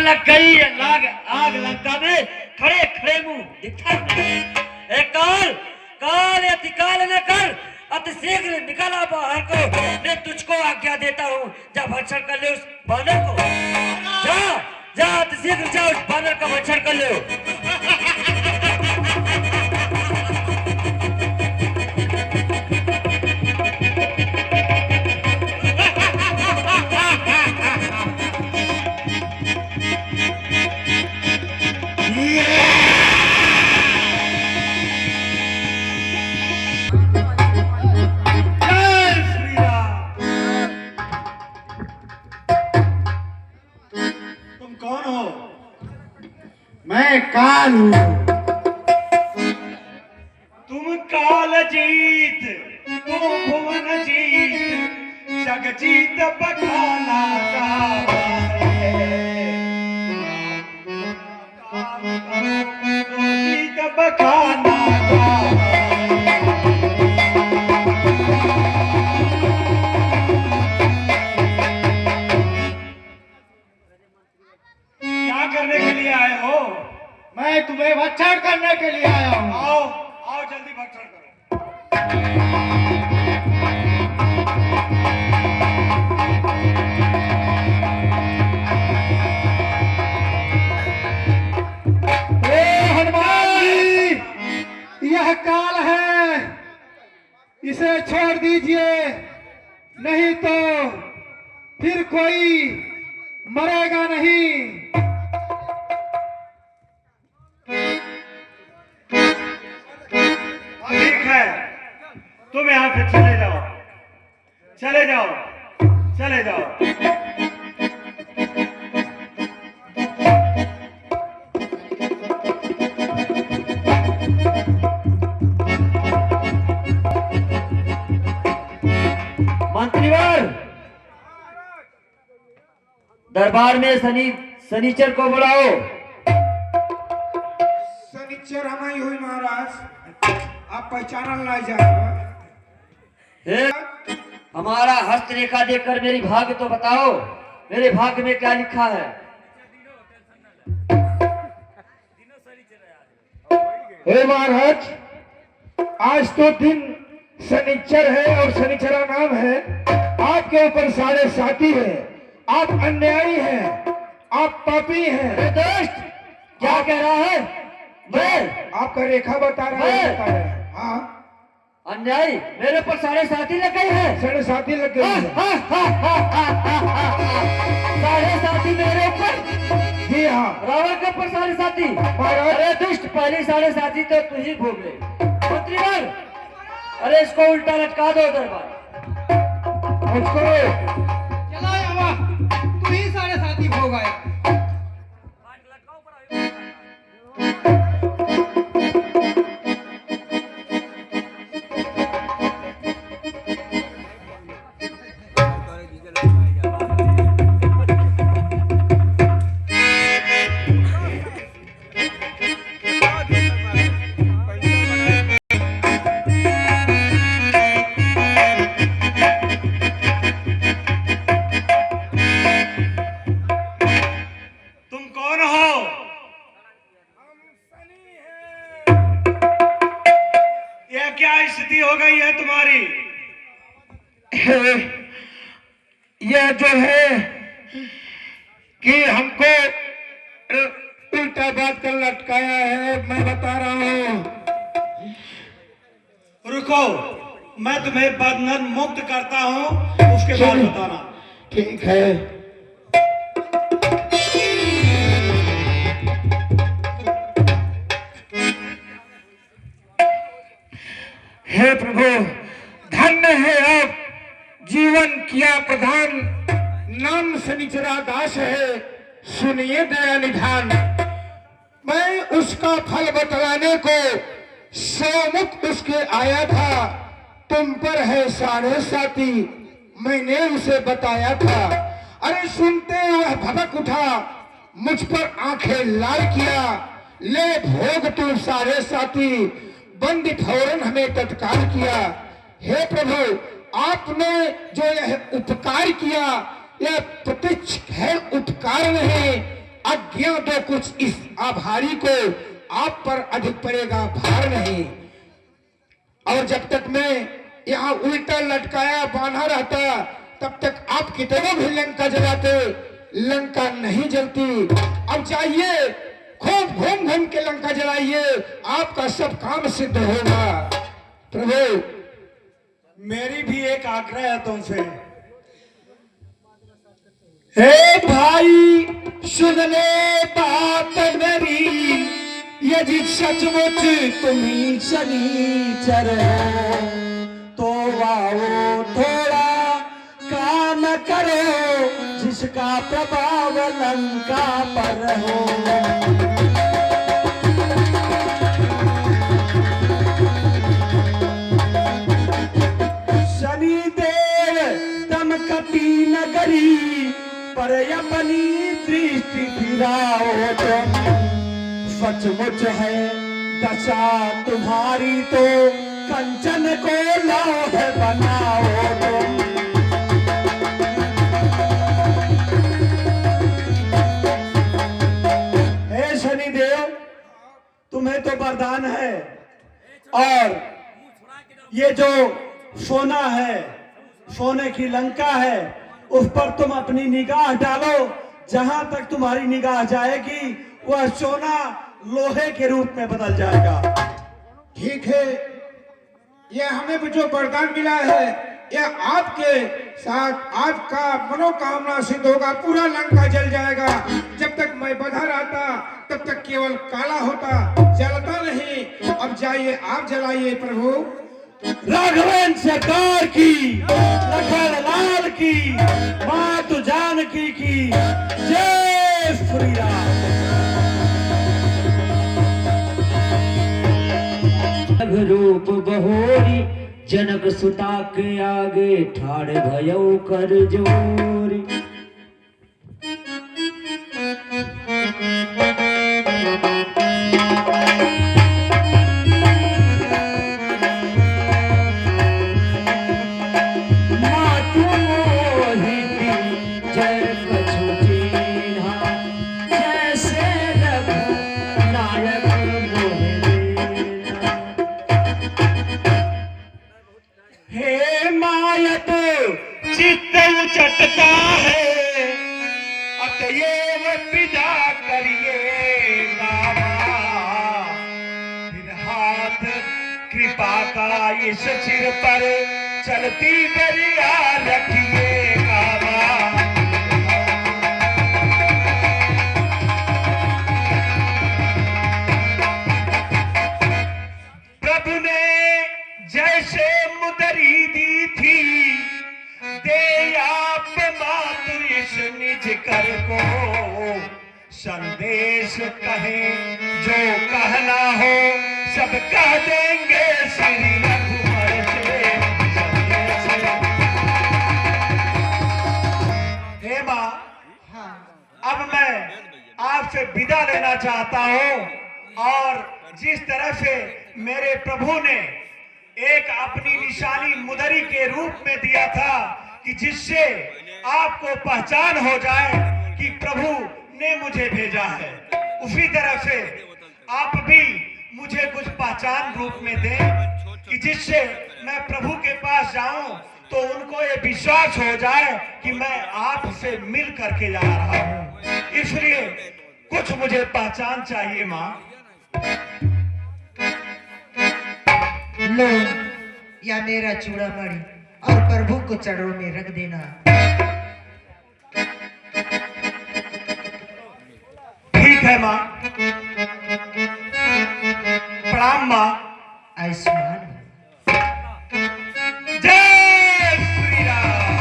लग गई है लाग आग लंका में खड़े खड़े मुंह दिखा ए काल काल अतिकाल न कर अति शीघ्र निकाला बाहर को मैं तुझको आज्ञा देता हूँ जा भक्षण कर ले उस बानर को जा जा अति शीघ्र जा उस बानर का भक्षण कर ले मैं काल हूँ। तुम काल जीत, तुम भुवन जीत, जग जीत बखाना जीत बखाना क्या करने के लिए आए हो? मैं तुम्हें भक्षण करने के लिए आया हूँ। आओ आओ जल्दी भक्षण करो। हनुमान जी, यह काल है, इसे छोड़ दीजिए, नहीं तो फिर कोई मरेगा नहीं। ठीक है, तुम यहाँ से चले जाओ, चले जाओ, चले जाओ। मंत्रीवर दरबार में शनिचर को बुलाओ। शनिचर हमारी हुई महाराज, आप पहचान ला जाए। हमारा हस्तरेखा देखकर मेरी भाग्य तो बताओ, मेरे भाग्य में क्या लिखा है? हे महाराज, आज तो दिन शनिचर है और शनिचरा नाम है। आपके ऊपर सारे साथी हैं, आप अन्यायी हैं, आप पापी हैं। अरे दोस्त, क्या कह रहा है? मैं आपका रेखा बता रहा है। हाँ, अन्यायी मेरे पर सारे साथी लग गए हैं। सारे साथी लग गए हैं। सारे साथी मेरे ऊपर? जी हाँ, रावण के ऊपर सारे साथी। अरे दुष्ट, पहले सारे साथी तो तुझी भोग ले। मंत्रीवर, अरे इसको उल्टा लटका दो दरबार। मुझको चलाओ हवा, तू ही सारे साथी भोग आया। क्या स्थिति हो गई है तुम्हारी? यह जो है कि हमको उल्टा बात कर लटकाया है, मैं बता रहा हूँ। रुको, मैं तुम्हें बंधन मुक्त करता हूँ, उसके बाद बताना। ठीक है। हे प्रभु, धन्य है आप, जीवन किया प्रधान, नाम शनिचरा दास है, सुनिए दया निधान। मैं उसका फल बतलाने को सौमुख उसके आया था, तुम पर है सारे साथी, मैंने उसे बताया था। अरे सुनते वह भड़क उठा, मुझ पर आंखें लाल किया, ले भोग तू सारे साथी, बंदी फौरन हमें तत्काल किया। हे प्रभु, आपने जो यह उपकार किया, यह प्रत्यक्ष है उपकार नहीं, आज्ञा दो कुछ इस आभारी को, आप पर अधिक पड़ेगा भार नहीं। और जब तक मैं यहाँ उल्टा लटकाया बांधा रहता, तब तक आप कितनों भी लंका जलाते, लंका नहीं जलती। अब जाइए, खूब घूम घूम के लंका जलाइए, आपका सब काम सिद्ध होगा। प्रभु, मेरी भी एक आग्रह है तुमसे। हे भाई, सुन ले बात मेरी, यदि सचमुच तुम्ही शनिचर हो तो आओ थोड़ा काम करो, जिसका प्रभाव लंका पर हो। शनिदेव दमकती नगरी पर अपनी दृष्टि फिराओ तुम, सचमुच है दशा तुम्हारी तो कंचन को लौह बनाओ तुम। हे शनिदेव, तुम्हें तो वरदान है, और ये जो सोना है, सोने की लंका है, उस पर तुम अपनी निगाह डालो। जहां तक तुम्हारी निगाह जाएगी वह सोना लोहे के रूप में बदल जाएगा। ठीक है, यह हमें भी जो वरदान मिला है, यह आपके साथ आपका मनोकामना सिद्ध होगा। पूरा लंका जल जाएगा। जब तक मैं बंधा रहता तब तक केवल काला होता, जलता नहीं। अब जाइए, आप जलाइए प्रभु। राघवन सरकार की, लखन लाल की, मातु जानकी की जय श्री राम। रूप बहोरी, जनक सुता के आगे ठाड़ भयो कर जोरी। चटता है अतएव विदा करिए बाबा, फिर हाथ कृपा का इस सिर पर चलती दरिया रखिए बाबा। प्रभु ने जैसे मुदरी दी थी, दे आप मातु इस निज कर को, संदेश कहे जो कहना हो सब कह देंगे श्री रघुवर से। हे माँ, अब मैं आपसे विदा लेना चाहता हूँ। और जिस तरह से मेरे प्रभु ने एक अपनी निशानी मुदरी के रूप में दिया था कि जिससे आपको पहचान हो जाए कि प्रभु ने मुझे भेजा है, उसी तरह से आप भी मुझे कुछ पहचान रूप में दें कि जिससे मैं प्रभु के पास जाऊं तो उनको ये विश्वास हो जाए कि मैं आपसे मिल करके जा रहा हूं। इसलिए कुछ मुझे पहचान चाहिए माँ। लो, या मेरा चूड़ामणि और प्रभु को चरणों में रख देना। ठीक है माँ। प्रणाम माँ। आयुष्मान। जय श्री राम।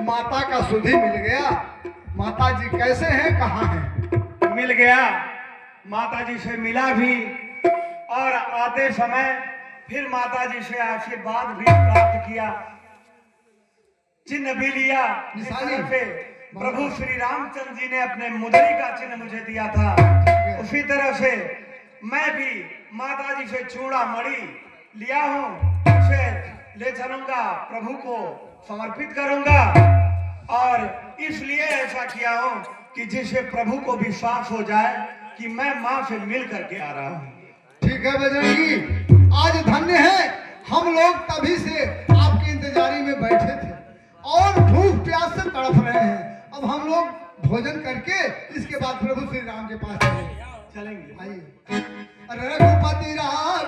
माता का सुधी मिल गया। माता जी कैसे हैं, कहाँ हैं? मिल गया, माता जी से मिला भी और आते समय फिर माता जी से आशीर्वाद भी प्राप्त किया, चिन्ह भी लिया। जिस निशानी। तरह से प्रभु श्री रामचंद्र जी ने अपने मुद्री का चिन्ह मुझे दिया था, उसी तरह से मैं भी माता जी से चूड़ा मणि लिया हूँ, उसे ले चलूंगा, प्रभु को समर्पित करूंगा। और इसलिए ऐसा किया हूँ कि जिससे प्रभु को विश्वास हो जाए कि मैं माँ से मिल करके आ रहा हूँ। ठीक है बजरंगी, आज धन्य है, हम लोग तभी से आपकी इंतजारी में बैठे थे और भूख प्यास से तड़प रहे हैं। अब हम लोग भोजन करके इसके बाद प्रभु श्री राम के पास चलेंगे। चलेंगे। आइए। रघुपति राम